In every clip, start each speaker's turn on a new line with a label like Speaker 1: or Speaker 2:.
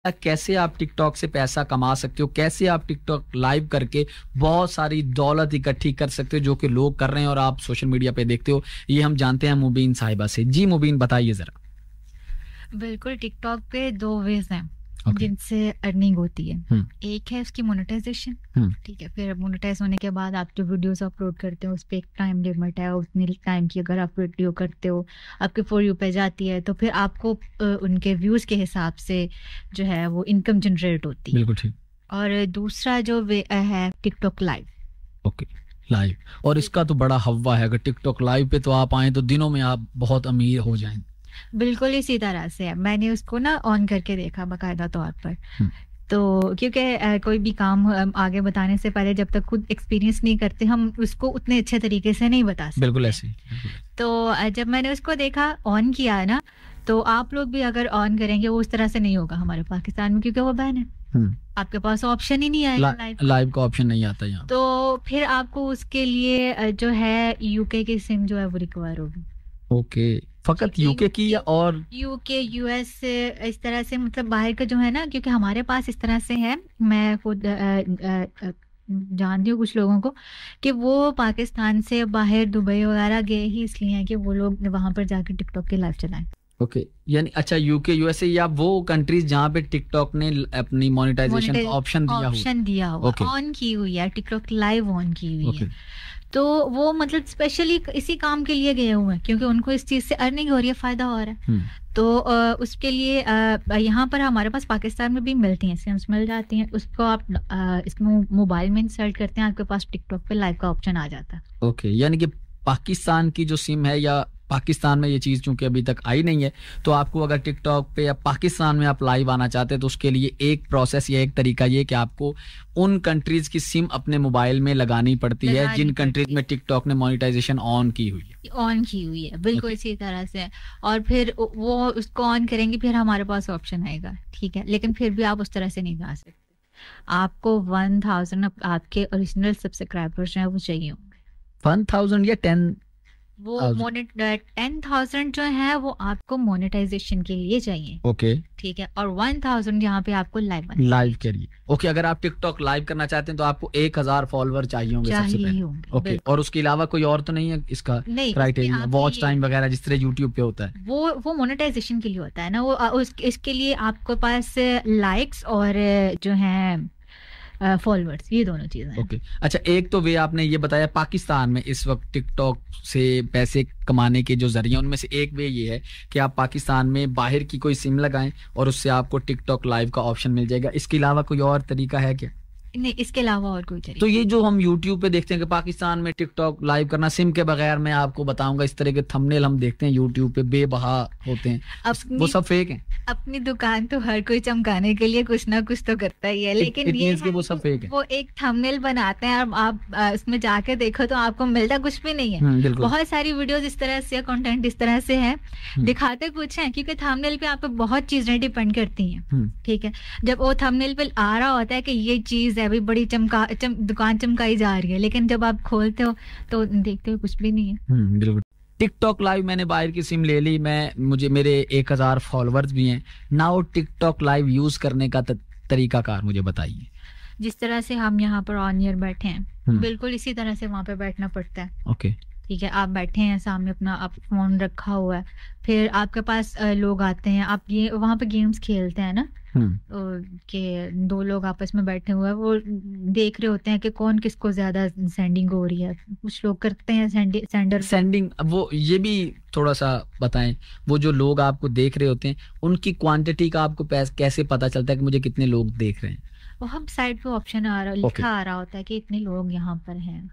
Speaker 1: कैसे आप टिकटॉक से पैसा कमा सकते हो, कैसे आप टिकटॉक लाइव करके बहुत सारी दौलत इकट्ठी कर सकते हो, जो कि लोग कर रहे हैं और आप सोशल मीडिया पे देखते हो। ये हम जानते हैं मुबीन साहिबा से। जी मुबीन, बताइए जरा।
Speaker 2: बिल्कुल, टिकटॉक पे दो वेज हैं
Speaker 1: ओके।
Speaker 2: जिनसे अर्निंग होती है। एक है उसकी मोनेटाइजेशन, ठीक है। फिर मोनेटाइज होने के बाद आप जो वीडियोस अपलोड करते हो उस पर एक टाइम लिमिट है, उतनी टाइम की अगर आप वीडियो करते हो आपके फॉर यू पे जाती है तो फिर आपको उनके व्यूज के हिसाब से जो है वो इनकम जनरेट होती है।
Speaker 1: बिल्कुल ठीक।
Speaker 2: और दूसरा जो वे है टिकटॉक लाइव।
Speaker 1: Okay, live. और इसका तो बड़ा हवा है, अगर टिकटॉक लाइव पे तो आप आए तो दिनों में आप बहुत अमीर हो जाएं।
Speaker 2: बिल्कुल इसी तरह से है, मैंने उसको ना ऑन करके देखा बाकायदा तौर पर। तो क्योंकि कोई भी काम आगे बताने से पहले जब तक खुद एक्सपीरियंस नहीं करते हम उसको उतने अच्छे तरीके से नहीं बता सकते।
Speaker 1: बिल्कुल ऐसे।
Speaker 2: तो जब मैंने उसको देखा, ऑन किया ना, तो आप लोग भी अगर ऑन करेंगे वो उस तरह से नहीं होगा हमारे पाकिस्तान में, क्योंकि वो बैन है। आपके पास ऑप्शन ही नहीं आएगा
Speaker 1: लाइव का ऑप्शन नहीं आता यहाँ।
Speaker 2: तो फिर आपको उसके लिए जो है यूके की सिम जो है वो रिक्वायर होगी।
Speaker 1: ओके, फकत यूके की या और
Speaker 2: यूके यूएस इस तरह से, मतलब बाहर का जो है ना, क्योंकि हमारे पास इस तरह से है, मैं खुद जानती हूँ कुछ लोगों को कि वो पाकिस्तान से बाहर दुबई वगैरह गए ही इसलिए हैं कि वो लोग वहां पर जाकर टिकटॉक के लाइव चलाएं।
Speaker 1: ओके, यानी अच्छा यूके यूएसए या वो कंट्रीज जहाँ पे टिकटॉक ने अपनी मोनेटाइजेशन का ऑप्शन
Speaker 2: दिया हुआ ऑन की हुई है, टिकटॉक लाइव ऑन की हुई है। तो वो मतलब स्पेशली इसी काम के लिए गए हुए हैं क्योंकि उनको इस चीज से अर्निंग हो रही है, फायदा हो रहा है। तो उसके लिए यहाँ पर हमारे पास पाकिस्तान में भी मिलती हैं, सिम्स मिल जाती हैं। उसको आप इसमें मोबाइल में इंसर्ट करते हैं, आपके पास टिकटॉक पे लाइव का ऑप्शन आ जाता है।
Speaker 1: ओके, यानी कि पाकिस्तान की जो सिम है या पाकिस्तान में ये चीज़ चूंकि अभी तक आई नहीं है, तो आपको अगर टिकटॉक पे या पाकिस्तान में आप लाइव आना चाहते हैं तो उसके लिए एक प्रोसेस या एक तरीका ये कि आपको उन कंट्रीज की सिम अपने मोबाइल में लगानी पड़ती है जिन कंट्रीज में टिकटॉक ने मोनेटाइजेशन ऑन की हुई है।
Speaker 2: बिल्कुल इसी तरह से। और फिर वो उसको ऑन करेंगे, फिर हमारे पास ऑप्शन आएगा, ठीक है। लेकिन फिर भी आप उस तरह से नहीं जा सकते, आपको 1000 आपके ओरिजिनल सब्सक्राइबर्स जो है वो चाहिए होंगे।
Speaker 1: 1000 या 10?
Speaker 2: वो 10,000 जो है वो आपको मोनेटाइजेशन के लिए चाहिए।
Speaker 1: ओके,
Speaker 2: ठीक है। और 1000 यहाँ पे आपको
Speaker 1: लाइव के लिए। ओके, अगर आप टिकटॉक लाइव करना चाहते हैं तो आपको 1000 फॉलोअर चाहिए होंगे सबसे पहले। ओके, और उसके अलावा कोई और तो नहीं है इसका क्राइटेरिया, वॉच टाइम वगैरह जिस तरह यूट्यूब पे होता है?
Speaker 2: वो मोनेटाइजेशन के लिए होता है ना, वो इसके लिए आपके पास लाइक्स और जो है फॉलोअर्स, ये दोनों चीजें हैं।
Speaker 1: ओके, अच्छा, एक तो वे आपने ये बताया पाकिस्तान में इस वक्त टिकटॉक से पैसे कमाने के जो जरिए, उनमें से एक वे ये है कि आप पाकिस्तान में बाहर की कोई सिम लगाएं और उससे आपको टिकटॉक लाइव का ऑप्शन मिल जाएगा। इसके अलावा कोई और तरीका है क्या?
Speaker 2: नहीं, इसके अलावा और कोई तरीका।
Speaker 1: तो ये जो हम YouTube पे देखते हैं कि पाकिस्तान में टिकटॉक लाइव करना सिम के बगैर, मैं आपको बताऊंगा इस तरह के थंबनेल हम देखते हैं YouTube पे बेबहा होते हैं, वो सब फेक हैं।
Speaker 2: अपनी दुकान तो हर कोई चमकाने के लिए कुछ ना कुछ तो करता ही है, लेकिन ये है
Speaker 1: वो सब फेक है।
Speaker 2: वो एक थंबनेल बनाते हैं और आप उसमें जाके देखो तो आपको मिलता कुछ भी नहीं है। बहुत सारी वीडियोस इस तरह से, कंटेंट इस तरह से है, दिखाते कुछ है, क्योंकि थंबनेल पे आप बहुत चीजें डिपेंड करती हैं। ठीक है, जब वो थंबनेल पे आ रहा होता है कि ये चीज है अभी बड़ी दुकान चमकाई जा रही है, लेकिन जब आप खोलते हो तो देखते हो कुछ भी नहीं है।
Speaker 1: बिल्कुल। टिकटॉक लाइव मैंने बाहर की सिम ले ली, मुझे मेरे 1000 फॉलोअर्स भी हैं ना, वो टिकटॉक लाइव यूज करने का तरीकाकार मुझे बताइए।
Speaker 2: जिस तरह से हम यहाँ पर ऑन ईयर बैठे हैं, बिल्कुल इसी तरह से वहाँ पे बैठना पड़ता है।
Speaker 1: ओके,
Speaker 2: ठीक है। आप बैठे हैं सामने, अपना आप फोन रखा हुआ है, फिर आपके पास लोग आते हैं, आप ये वहाँ पे गेम्स खेलते हैं ना, कि दो लोग आपस में बैठे हुए हैं, वो देख रहे होते हैं कि कौन किसको ज्यादा सेंडिंग हो रही है। कुछ लोग करते हैं सेंडिंग।
Speaker 1: वो ये भी थोड़ा सा बताएं, वो जो लोग आपको देख रहे होते हैं उनकी क्वांटिटी का आपको कैसे पता चलता है कि मुझे कितने लोग देख रहे हैं?
Speaker 2: वो हम साइड पे ऑप्शन लिखा आ रहा होता है कि इतने लोग यहाँ पर हैं।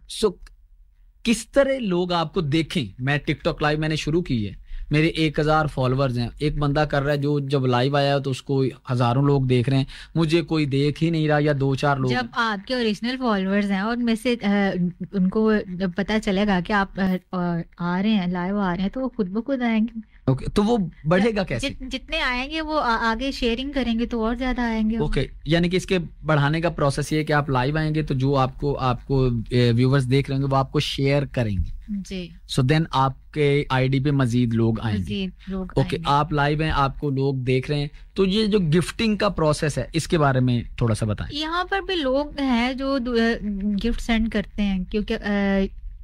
Speaker 1: किस तरह लोग आपको देखें? मैं टिकटॉक लाइव मैंने शुरू की है, मेरे 1000 फॉलोअर्स हैं, एक बंदा कर रहा है जो जब लाइव आया तो उसको हजारों लोग देख रहे हैं, मुझे कोई देख ही नहीं रहा या 2-4 लोग।
Speaker 2: जब आपके ओरिजिनल फॉलोअर्स हैं और में से उनको जब पता चलेगा कि आप आ रहे हैं, लाइव आ रहे हैं, तो वो खुद ब खुद आएंगे।
Speaker 1: ओके, तो वो बढ़ेगा कैसे?
Speaker 2: जितने आएंगे वो आगे शेयरिंग करेंगे तो और ज्यादा आएंगे।
Speaker 1: ओके, यानी कि इसके बढ़ाने का प्रोसेस ये है कि आप लाइव आएंगे तो जो आपको व्यूवर्स देख रहे होंगे वो आपको शेयर करेंगे
Speaker 2: जी।
Speaker 1: सो देन आपके आईडी पे मजीद लोग आएंगे। ओके, आप लाइव हैं, आपको लोग देख रहे हैं, तो ये जो गिफ्टिंग का प्रोसेस है इसके बारे में थोड़ा सा बताएं।
Speaker 2: यहाँ पर भी लोग हैं जो गिफ्ट सेंड करते हैं, क्योंकि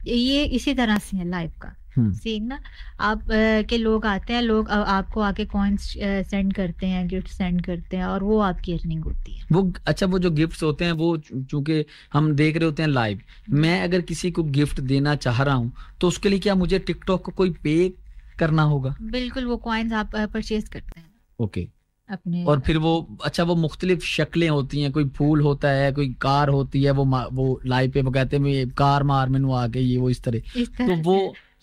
Speaker 2: ये इसी तरह से है लाइव का सीन ना। आप के लोग आते हैं, लोग आपको आके कॉइन्स सेंड करते हैं, गिफ्ट सेंड करते हैं, और वो आपकी अर्निंग होती है।
Speaker 1: वो अच्छा, वो जो गिफ्ट्स होते हैं वो चूंकि हम देख रहे होते हैं लाइव, मैं अगर किसी को गिफ्ट देना चाह रहा हूँ तो उसके लिए क्या मुझे टिकटॉक को कोई पे करना होगा?
Speaker 2: बिल्कुल, वो कॉइन्स आप परचेज करते हैं।
Speaker 1: ओके,
Speaker 2: अपने,
Speaker 1: और फिर वो अच्छा, वो मुख्तलिफ शक्लें होती हैं, कोई फूल होता है, कोई कार होती है, वो लाइव पे वो कहते हैं कार मार मैनू आ गई, ये वो इस तरह तो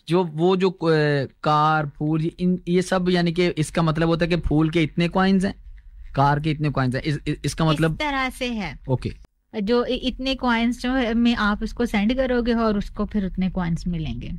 Speaker 1: वो जो कार फूल ये सब, यानी कि इसका मतलब होता है कि फूल के इतने कॉइन्स हैं, कार के इतने कॉइन्स हैं, इसका मतलब
Speaker 2: इस तरह से है।
Speaker 1: ओके,
Speaker 2: जो इतने कॉइन्स जो में आप उसको सेंड करोगे और उसको फिर उतने कॉइन्स मिलेंगे।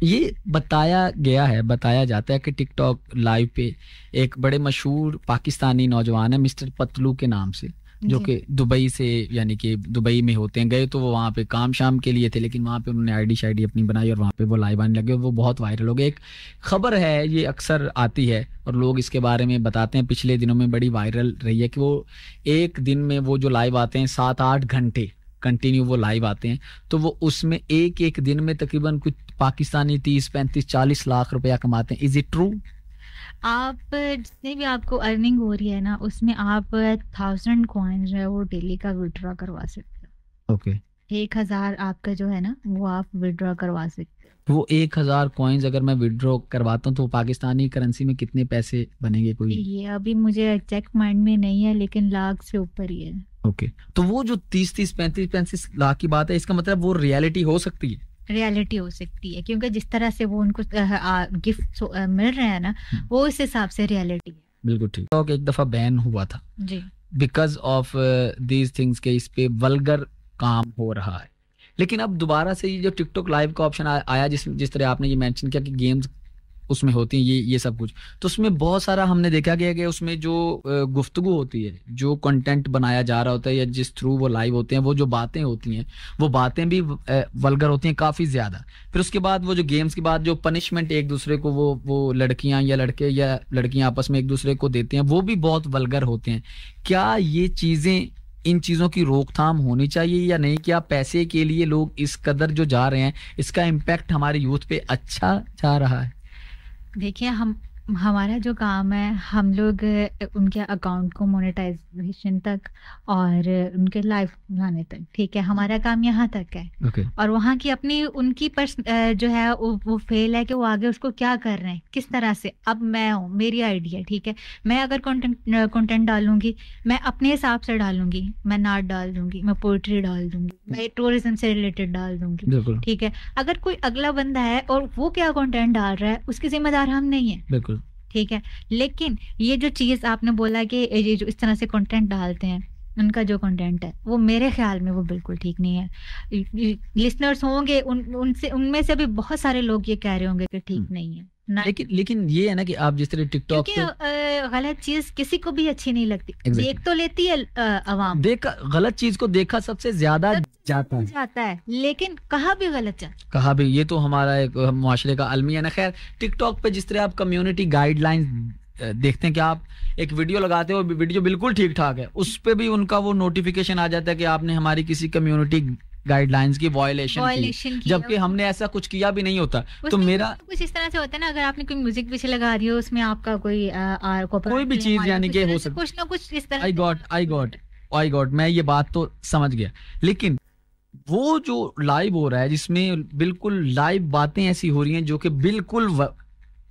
Speaker 1: ये बताया जाता है कि टिकटॉक लाइव पे एक बड़े मशहूर पाकिस्तानी नौजवान है मिस्टर पतलू के नाम से, जो कि दुबई से, यानी कि दुबई में होते हैं, गए तो वो वहाँ पे काम शाम के लिए थे, लेकिन वहाँ पे उन्होंने आईडी शाइडी अपनी बनाई और वहाँ पे वो लाइव आने लगे, वो बहुत वायरल हो गए। एक खबर है, ये अक्सर आती है और लोग इसके बारे में बताते हैं, पिछले दिनों में बड़ी वायरल रही है कि वो एक दिन में वो जो लाइव आते हैं 7-8 घंटे कंटिन्यू वो लाइव आते हैं, तो वो उसमें एक दिन में तकरीबन कुछ पाकिस्तानी 30-35-40 लाख रुपया कमाते हैं। Is it true?
Speaker 2: आप जितने भी आपको अर्निंग हो रही है ना, उसमें आप 1000 कॉइन्स है वो डेली का विड्रॉ करवा सकते हो।
Speaker 1: ओके,
Speaker 2: 1000 आपका जो है ना वो आप विड्रॉ करवा सकते हो।
Speaker 1: वो 1000 कॉइन्स अगर मैं विड्रॉ करवाता हूँ तो पाकिस्तानी करेंसी में कितने पैसे बनेंगे? कोई
Speaker 2: ये अभी मुझे एग्जैक्ट माइंड में नहीं है, लेकिन लाख से ऊपर ही है।
Speaker 1: ओके, तो वो जो 30-30, 35-35 लाख की बात है, इसका मतलब वो रियलिटी हो सकती है?
Speaker 2: रियलिटी हो सकती है, क्योंकि जिस तरह से वो उनको गिफ्ट मिल रहे हैं ना, वो इस हिसाब से रियलिटी है।
Speaker 1: बिल्कुल ठीक। तो एक दफा बैन हुआ था
Speaker 2: जी,
Speaker 1: बिकॉज ऑफ दीज थिंग्स के इस पे वल्गर काम हो रहा है, लेकिन अब दोबारा से ये जो टिकटॉक लाइव का ऑप्शन आया, जिस तरह आपने ये मेंशन किया कि गेम्स उसमें होती हैं, ये सब कुछ, तो उसमें बहुत सारा हमने देखा गया कि उसमें जो गुफ्तगू होती है, जो कंटेंट बनाया जा रहा होता है या जिस थ्रू वो लाइव होते हैं, वो जो बातें होती हैं वो बातें भी वल्गर होती हैं काफ़ी ज़्यादा। फिर उसके बाद वो जो गेम्स के बाद जो पनिशमेंट एक दूसरे को वो लड़कियां या लड़के या लड़कियां आपस में एक दूसरे को देते हैं, वो भी बहुत वल्गर होते हैं। क्या ये चीज़ें, इन चीज़ों की रोकथाम होनी चाहिए या नहीं? क्या पैसे के लिए लोग इस कदर जो जा रहे हैं, इसका इम्पैक्ट हमारे यूथ पे अच्छा जा रहा है?
Speaker 2: देखिए, हमारा जो काम है, हम लोग उनके अकाउंट को मोनेटाइजेशन तक और उनके लाइव लाने तक, ठीक है, हमारा काम यहाँ तक है।
Speaker 1: okay.
Speaker 2: और वहाँ की अपनी उनकी जो है वो फेल है कि वो आगे उसको क्या कर रहे हैं, किस तरह से। अब मैं हूँ, मेरी आइडिया, ठीक है, मैं अगर कंटेंट डालूंगी, मैं अपने हिसाब से डालूंगी, मैं नाट डाल दूंगी, मैं पोइट्री डाल दूंगी, मैं टूरिज्म से रिलेटेड डाल दूंगी, ठीक है। अगर कोई अगला बंदा है और वो क्या कंटेंट डाल रहा है, उसकी जिम्मेदार हम नहीं है,
Speaker 1: बिल्कुल
Speaker 2: ठीक है। लेकिन ये जो चीज़ आपने बोला कि ये जो इस तरह से कंटेंट डालते हैं, उनका जो कंटेंट है वो मेरे ख्याल में वो बिल्कुल ठीक नहीं है। लिसनर्स होंगे उनमें से भी बहुत सारे लोग ये कह रहे होंगे कि ठीक नहीं है ना।
Speaker 1: लेकिन ये है ना कि आप जिस तरह टिकटॉक
Speaker 2: गलत चीज किसी को भी अच्छी नहीं लगती। देख तो लेती है अवाम,
Speaker 1: गलत चीज को देखा सबसे ज्यादा
Speaker 2: जाता है, लेकिन कहा भी गलत जाता,
Speaker 1: कहा भी, ये तो हमारा एक मुआशरे का अलमिया है। खैर, टिकटॉक पे जिस तरह आप कम्युनिटी गाइडलाइंस देखते हैं कि आप एक वीडियो लगाते हो, वीडियो बिल्कुल ठीक ठाक है, उस पे भी उनका वो नोटिफिकेशन आ जाता है कि आपने हमारी किसी कम्युनिटी गाइडलाइंस की वायलेशन की, जबकि हमने ऐसा कुछ किया भी नहीं होता। तो मेरा
Speaker 2: कुछ इस तरह से होता है ना, अगर आपने कोई म्यूजिक पीछे लगा रही हो, उसमें आपका
Speaker 1: कोई भी चीज यानी कि हो सकता,
Speaker 2: कुछ ना कुछ इस तरह।
Speaker 1: आई गॉट मैं ये बात तो समझ गया, लेकिन वो जो लाइव हो रहा है जिसमें बिल्कुल लाइव बातें ऐसी हो रही हैं जो कि बिल्कुल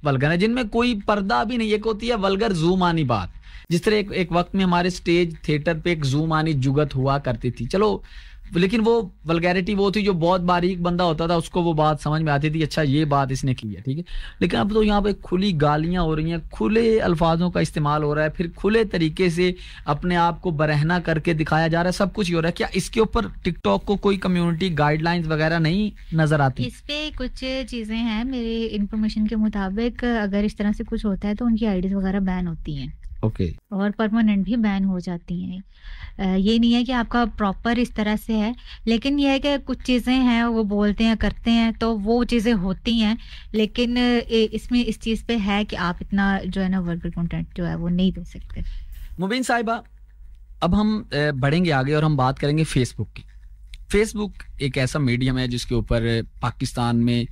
Speaker 1: वल्गर है, जिनमें कोई पर्दा भी नहीं। एक होती है वल्गर जूम आनी बात, जिस तरह एक वक्त में हमारे स्टेज थिएटर पे एक जूम आनी जुगत हुआ करती थी। चलो लेकिन वो वल्गैरिटी वो थी, जो बहुत बारीक बंदा होता था उसको वो बात समझ में आती थी, अच्छा ये बात इसने की है, ठीक है। लेकिन अब तो यहाँ पे खुली गालियां हो रही हैं, खुले अल्फाजों का इस्तेमाल हो रहा है, फिर खुले तरीके से अपने आप को बरहना करके दिखाया जा रहा है, सब कुछ ही हो रहा है। क्या इसके ऊपर टिकटॉक को कोई कम्युनिटी गाइडलाइंस वगैरह नहीं नजर आती?
Speaker 2: इस पे कुछ चीजें हैं, मेरे इन्फॉर्मेशन के मुताबिक अगर इस तरह से कुछ होता है तो उनकी आईडीज वगैरह बैन होती हैं।
Speaker 1: ओके।
Speaker 2: और परमानेंट भी बैन हो जाती हैं। ये नहीं है कि आपका प्रॉपर इस तरह से है, लेकिन ये है कि कुछ चीज़ें हैं वो बोलते हैं करते हैं तो वो चीज़ें होती हैं, लेकिन इसमें इस चीज़ पे है कि आप इतना जो है ना वर्बल कंटेंट जो है वो नहीं दे सकते।
Speaker 1: मुबीन साहिबा, अब हम बढ़ेंगे आगे और हम बात करेंगे फेसबुक की। फेसबुक एक ऐसा मीडियम है जिसके ऊपर पाकिस्तान में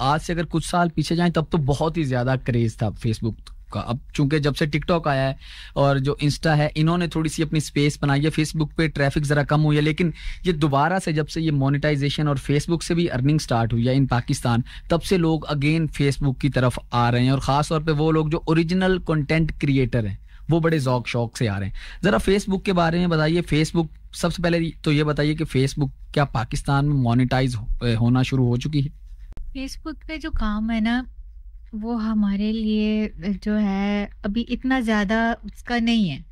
Speaker 1: आज से अगर कुछ साल पीछे जाएं तब तो बहुत ही ज़्यादा क्रेज़ था फेसबुक का। अब चूंकि जब से टिकटॉक आया है और जो इंस्टा है, इन्होंने थोड़ी सी अपनी स्पेस बनाई है, फेसबुक पे ट्रैफिक ज़रा कम हुई है, लेकिन ये दोबारा से जब से ये मोनेटाइजेशन और फेसबुक से भी अर्निंग स्टार्ट हुई है इन पाकिस्तान, तब से लोग अगेन फेसबुक की तरफ आ रहे हैं। और ख़ास तौर पे वो लोग जो ओरिजिनल कंटेंट क्रिएटर हैं वो बड़े ज़ौक शौक से आ रहे हैं। ज़रा फेसबुक के बारे में बताइए। फेसबुक, सबसे पहले तो ये बताइए कि फेसबुक क्या पाकिस्तान में मोनेटाइज होना शुरू हो चुकी है?
Speaker 2: फेसबुक पे जो काम है ना वो हमारे लिए जो है अभी इतना ज़्यादा उसका नहीं है।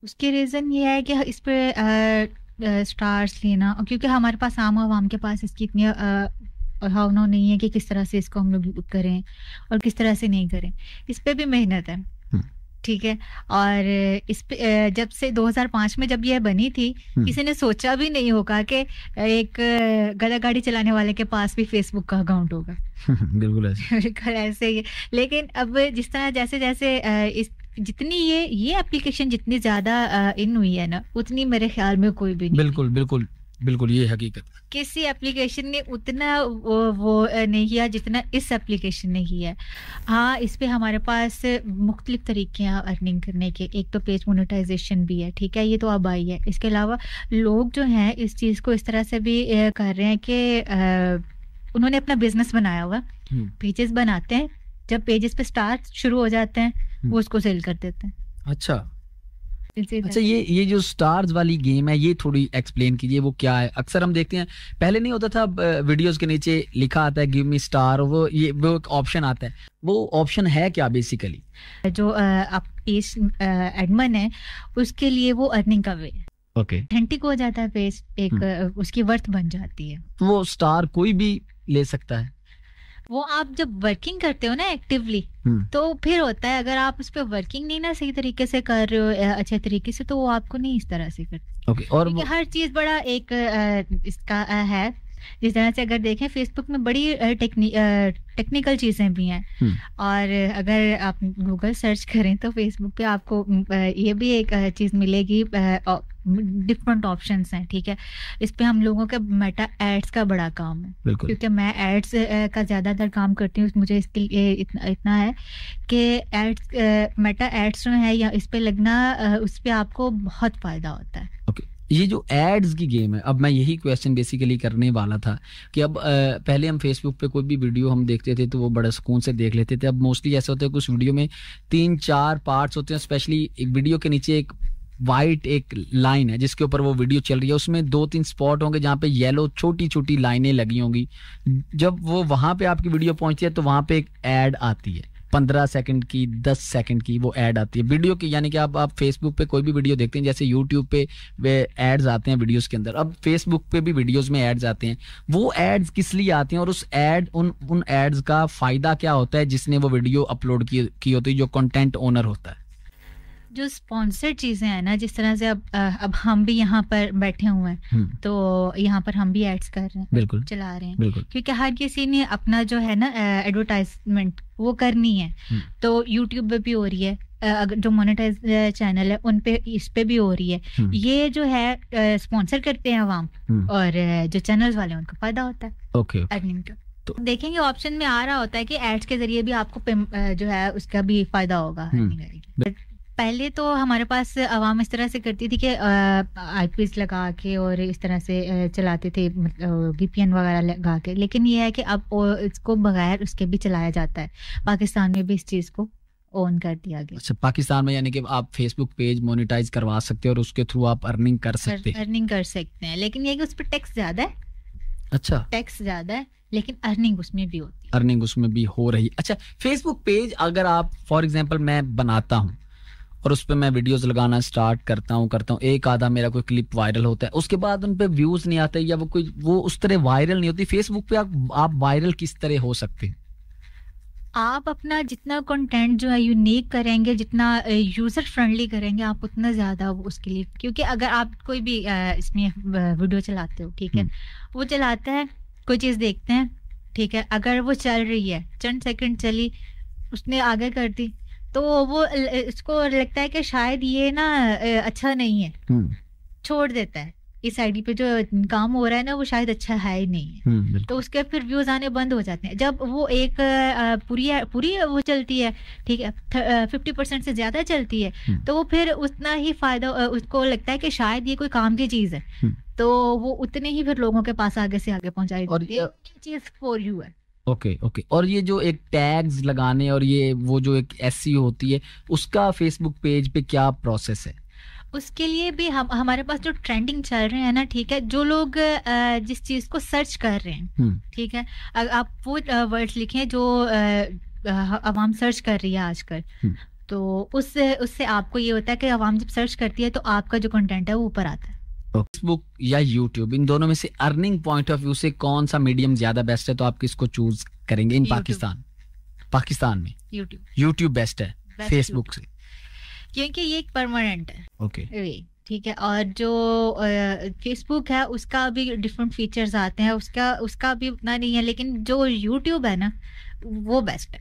Speaker 2: उसके रीज़न ये है कि इस पे स्टार्स लेना, क्योंकि हमारे पास आम आवाम के पास इसकी इतनी भावना नहीं है कि किस तरह से इसको हम लोग करें और किस तरह से नहीं करें। इस पे भी मेहनत है, ठीक है। और इस पे जब से 2005 में जब यह बनी थी, किसी ने सोचा भी नहीं होगा कि एक गधा गाड़ी चलाने वाले के पास भी फेसबुक का अकाउंट होगा।
Speaker 1: बिल्कुल
Speaker 2: ऐसे ही। लेकिन अब जिस तरह जैसे जैसे इस जितनी ये एप्लीकेशन जितनी ज्यादा इन हुई है ना, उतनी मेरे ख्याल में कोई भी नहीं।
Speaker 1: बिल्कुल बिल्कुल बिल्कुल, ये हकीकत।
Speaker 2: किसी एप्लीकेशन ने उतना वो नहीं किया जितना इस एप्लीकेशन ने किया है। हाँ, इस पे हमारे पास मुख्तलिफ तरीके हैं अर्निंग करने के। एक तो पेज मोनेटाइजेशन भी है, ठीक है, ये तो अब आई है। इसके अलावा लोग जो हैं इस चीज़ को इस तरह से भी कर रहे हैं कि उन्होंने अपना बिजनेस बनाया हुआ, पेजेस बनाते हैं, जब पेजेस पे स्टार शुरू हो जाते हैं वो उसको सेल कर देते हैं।
Speaker 1: अच्छा, ये जो स्टार्स वाली गेम है ये थोड़ी एक्सप्लेन कीजिए, वो क्या है? अक्सर हम देखते हैं, पहले नहीं होता था, वीडियोस के नीचे लिखा आता है गिव मी स्टार, वो एक ऑप्शन आता है, वो ऑप्शन है क्या बेसिकली?
Speaker 2: जो आप पेज एडमिन है उसके लिए वो अर्निंग का वे है।
Speaker 1: ओके,
Speaker 2: ऑथेंटिक हो जाता है पेज, एक उसकी वर्थ बन जाती है।
Speaker 1: वो स्टार कोई भी ले सकता है?
Speaker 2: वो आप जब वर्किंग करते हो ना एक्टिवली, तो फिर होता है। अगर आप उस पर वर्किंग नहीं ना सही तरीके से कर रहे हो अच्छे तरीके से, तो वो आपको नहीं इस तरह से करते।
Speaker 1: ओके, और
Speaker 2: हर चीज बड़ा एक इसका है। जिस तरह से अगर देखें फेसबुक में बड़ी टेक्निकल चीज़ें भी हैं, और अगर आप गूगल सर्च करें तो फेसबुक पे आपको ये भी एक चीज़ मिलेगी, डिफरेंट ऑप्शंस हैं, ठीक है। इस पे हम लोगों का मेटा एड्स का बड़ा काम है, क्योंकि मैं एड्स का ज़्यादातर काम करती हूँ। मुझे इसके लिए इतना है कि एड्स, मेटा एड्स जो है या इस पे लगना, उस पर आपको बहुत फ़ायदा होता है।
Speaker 1: ये जो एड्स की गेम है, अब मैं यही क्वेश्चन बेसिकली करने वाला था कि अब पहले हम फेसबुक पे कोई भी वीडियो हम देखते थे तो वो बड़े सुकून से देख लेते थे। अब मोस्टली ऐसा होता है कुछ वीडियो में 3-4 पार्ट्स होते हैं, स्पेशली एक वीडियो के नीचे एक वाइट एक लाइन है जिसके ऊपर वो वीडियो चल रही है, उसमें 2-3 स्पॉट होंगे जहाँ पे येलो छोटी छोटी लाइनें लगी होंगी। जब वो वहाँ पे आपकी वीडियो पहुँचती है तो वहाँ पे एक एड आती है, 15 सेकंड की, 10 सेकंड की वो ऐड आती है वीडियो की। यानी कि आप फेसबुक पे कोई भी वीडियो देखते हैं, जैसे यूट्यूब पे वे एड्स आते हैं वीडियोस के अंदर, अब फेसबुक पे भी वीडियोस में एड्स आते हैं। वो एड्स किस लिए आती हैं और उस एड उन एड्स का फायदा क्या होता है जिसने वो वीडियो अपलोड की होती है, जो कंटेंट ओनर होता है?
Speaker 2: जो स्पॉन्सर्ड चीजें हैं ना, जिस तरह से अब हम भी यहाँ पर बैठे हुए हैं तो यहाँ पर हम भी एड्स कर रहे हैं,
Speaker 1: बिल्कुल
Speaker 2: चला रहे हैं,
Speaker 1: बिल्कुल,
Speaker 2: क्योंकि हर किसी ने अपना जो है ना एडवर्टाइजमेंट वो करनी है। तो यूट्यूब पे भी हो रही है, अगर जो मोनेटाइज चैनल है उन पे, इस पे भी हो रही है। ये जो है स्पॉन्सर करते हैं आवाम, और जो चैनल्स वाले उनको फायदा होता है अर्निंग का। तो देखेंगे ऑप्शन में आ रहा होता है कि एड्स के जरिए भी आपको जो है उसका भी फायदा होगा। पहले तो हमारे पास आवाम इस तरह से करती थी कि आईपीएस लगा के और इस तरह से चलाते थे, वीपीएन वगैरह लगा के। लेकिन ये है कि अब इसको बगैर उसके भी चलाया जाता है, पाकिस्तान में भी इस चीज़ को ऑन कर दिया गया।
Speaker 1: अच्छा, पाकिस्तान में यानी कि आप फेसबुक पेज मोनेटाइज करवा सकते हैं और उसके थ्रू आप अर्निंग कर सकते
Speaker 2: हैं, लेकिन ये कि उस पर टैक्स ज्यादा है।
Speaker 1: अच्छा,
Speaker 2: टैक्स ज्यादा है लेकिन अर्निंग उसमें भी होती है।
Speaker 1: अर्निंग उसमें भी हो रही। अच्छा, फेसबुक पेज अगर आप फॉर एग्जांपल मैं बनाता हूँ और उस पर मैं वीडियोस लगाना स्टार्ट करता हूँ एक आधा मेरा कोई क्लिप वायरल होता है, उसके बाद उन पे व्यूज नहीं आते या वो उस तरह वायरल नहीं होती, फेसबुक पे आप वायरल किस तरह हो सकते हैं?
Speaker 2: आप अपना जितना कंटेंट जो है यूनिक करेंगे, जितना यूजर फ्रेंडली करेंगे, आप उतना ज्यादा उसके लिए, क्योंकि अगर आप कोई भी इसमें वीडियो चलाते हो, ठीक है, वो चलाते हैं, कोई चीज देखते हैं, ठीक है, अगर वो चल रही है, चंद सेकंड चली, उसने आगे कर दी, तो वो इसको लगता है कि शायद ये ना अच्छा नहीं है, छोड़ देता है, इस आईडी पे जो काम हो रहा है ना वो शायद अच्छा है ही नहीं है, तो उसके फिर व्यूज आने बंद हो जाते हैं। जब वो एक पूरी वो चलती है, ठीक है, 50% से ज्यादा चलती है, तो वो फिर उतना ही फायदा, उसको लगता है कि शायद ये कोई काम की चीज है, तो वो उतने ही फिर लोगों के पास आगे से आगे पहुंचाई देती है, ये चीज फॉर यू है।
Speaker 1: ओके। और ये जो एक टैग्स लगाने और ये वो जो एक एसईओ होती है, उसका फेसबुक पेज पे क्या प्रोसेस है?
Speaker 2: उसके लिए भी हमारे पास जो ट्रेंडिंग चल रहे हैं ना, ठीक है, जो लोग जिस चीज को सर्च कर रहे हैं, ठीक है, आप वो वर्ड्स लिखें जो अवाम सर्च कर रही है आजकल, तो उससे आपको ये होता है कि अवाम जब सर्च करती है तो आपका जो कंटेंट है वो ऊपर आता है।
Speaker 1: फेसबुक या यूट्यूब, इन दोनों में से अर्निंग पॉइंट ऑफ व्यू से कौन सा मीडियम ज्यादा बेस्ट है, तो आप किसको चूज करेंगे इन पाकिस्तान में? यूट्यूब बेस्ट है फेसबुक से,
Speaker 2: क्योंकि ये एक परमानेंट है।
Speaker 1: ओके,
Speaker 2: ठीक है, और जो फेसबुक है उसका भी डिफरेंट फीचर्स आते हैं, उसका भी उतना नहीं है, लेकिन जो यूट्यूब है ना वो बेस्ट है।